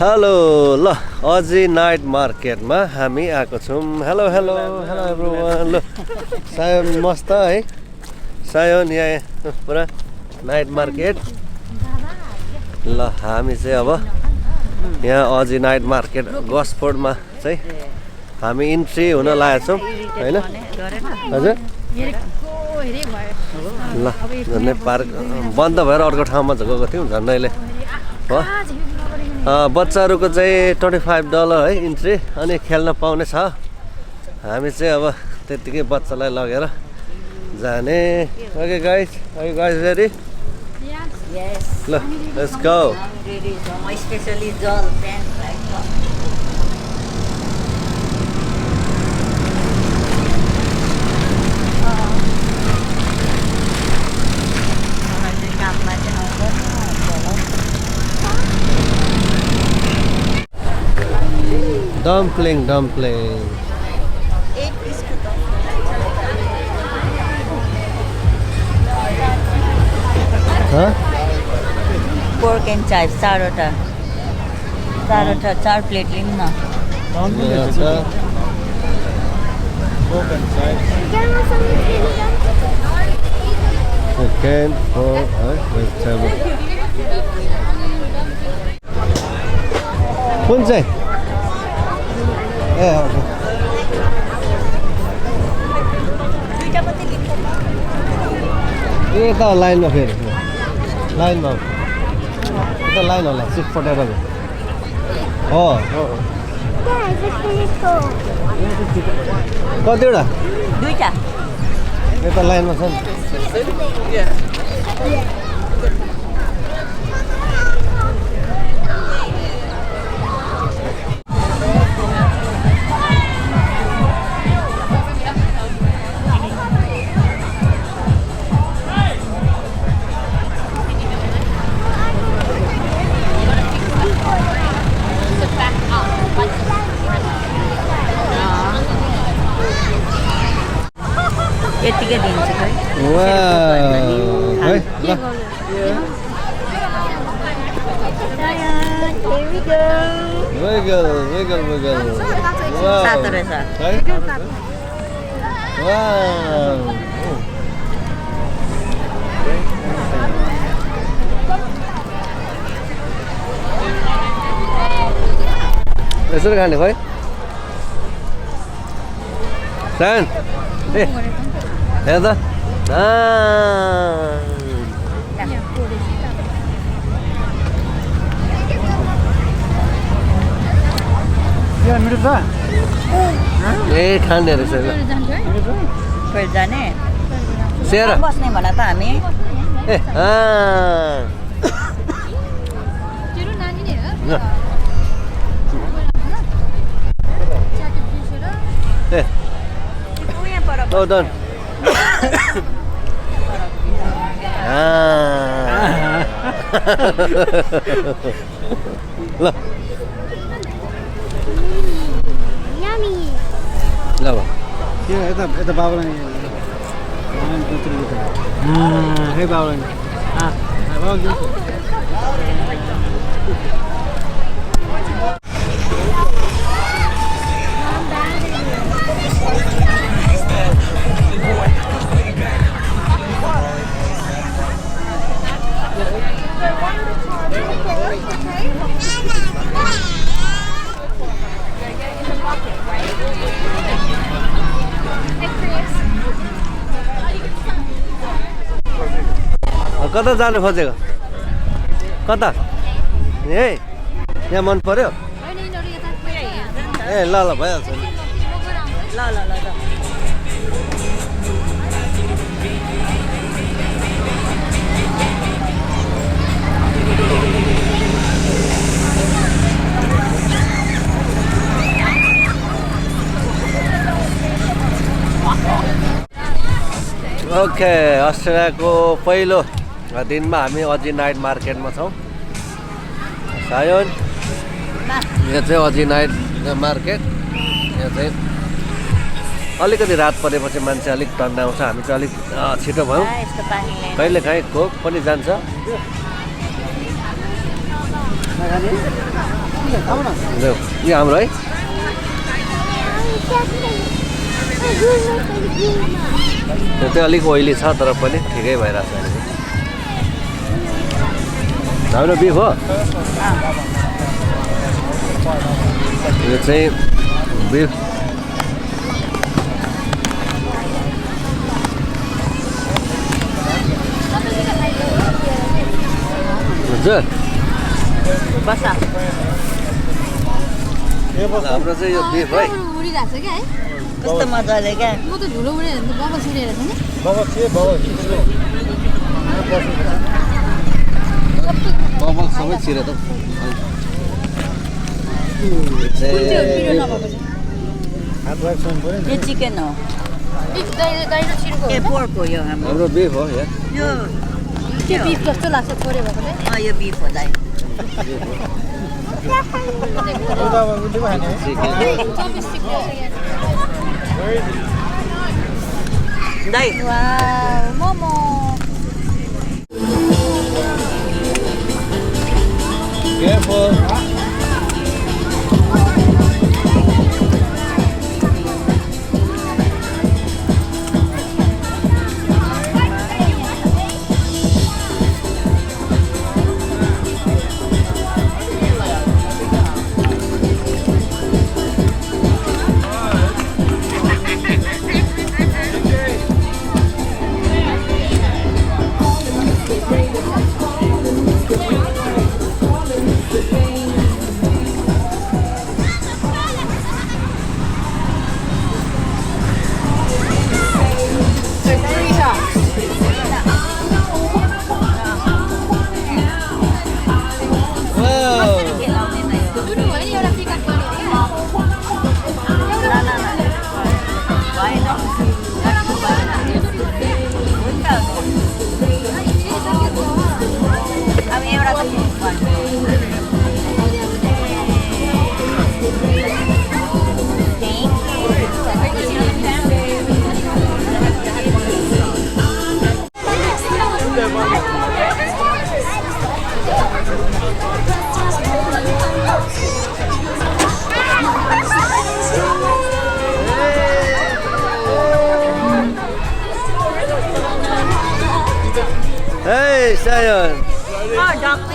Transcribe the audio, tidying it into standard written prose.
Hello ल अझै night मार्केटमा हामी आएको छौँ। Hello hello hello everyone. ल सायन मस्त है, सायन यहाँ पुरा नाइट मार्केट। ल हामी चाहिँ अब यहाँ अझै नाइट मार्केट गस्फोर्डमा चाहिँ हामी इन्ट्री हुन लागेको छौँ होइन हजुर। ल झन्डै पार्क बन्द भएर अर्को ठाउँमा गएको थियौँ झन्डैले हो। बच्चाहरूको चाहिँ $25 है इन्ट्री, अनि खेल्न पाउने छ। हामी चाहिँ अब त्यतिकै बच्चालाई लगेर जाने। Okay guys, are you guys ready? Yes. ल let's go. Ready, so my especially doll pants like that. Dumpling, dumpling. 8 piece ko to. Huh? Pork and chives, चारवटा 4 प्लेट लिऊँ न। Yeah, sir. Chicken, pork, vegetable. कुन चाहिँ? ए हजुर। दुईटा मात्रै लिन्छ त। यो त लाइनमा फेरि लाइनमा यता लाइन होला 6 पोटेटो हो। कतिवटा? दुईटा। यता लाइनमा छ नि। यतिकै दिन्छु खै। है ल wiggle wiggle wiggle wow सातो रहेछ। है वाउ यसरी खाने भाइ सायन ए हेर त ए खाने रहेछ ल फेरि जाने सेरा बस्ने भन त हामी। ए ए यहाँ पर Oh, done. Look. Yummy. Look. Yeah, it's a bubble. Hey, bubble. कता जानु खोजेको? कता? ए यहाँ मन पर्यो? ए ल ल भइहाल्छ नि। ल ल ल ल ओके अस्ट्रेलियाको पहिलो दिनमा हामी अझै नाइट मार्केटमा छौँ। सायन यहाँ चाहिँ अझै नाइट मार्केट। यहाँ चाहिँ अलिकति रात परेपछि मान्छे अलिक टन्डाउँछ। हामी चाहिँ अलिक छिटो भयौँ। यस्तो पानी ल्याएर कहिले काहीँ कोक पनि जान्छ। लौ यो हाम्रो है त्यो अलिक ओइली छ तर पनि ठिकै भइरहेछ अहिले हाम्रो बिफ हो यो चाहिँ बिफ हुन्छ बसा हाम्रो चाहिँ यो बिफ है उडिरहेको छ क्या है कस्तो मजाले क्या म त झुलो उडेर भने त बबल छिरेर छ नि बबल सबै छिरे त यो चिकन हो दाइलो छिर्को ए पोर्क हो यो हाम्रो बिफ हो यहाँ यो त्यो बिफ जस्तो लाग्छ थोरै भएको चाहिँ यो बिफ हो दाइ दाइ momo Careful. Hey, Sayon. Duck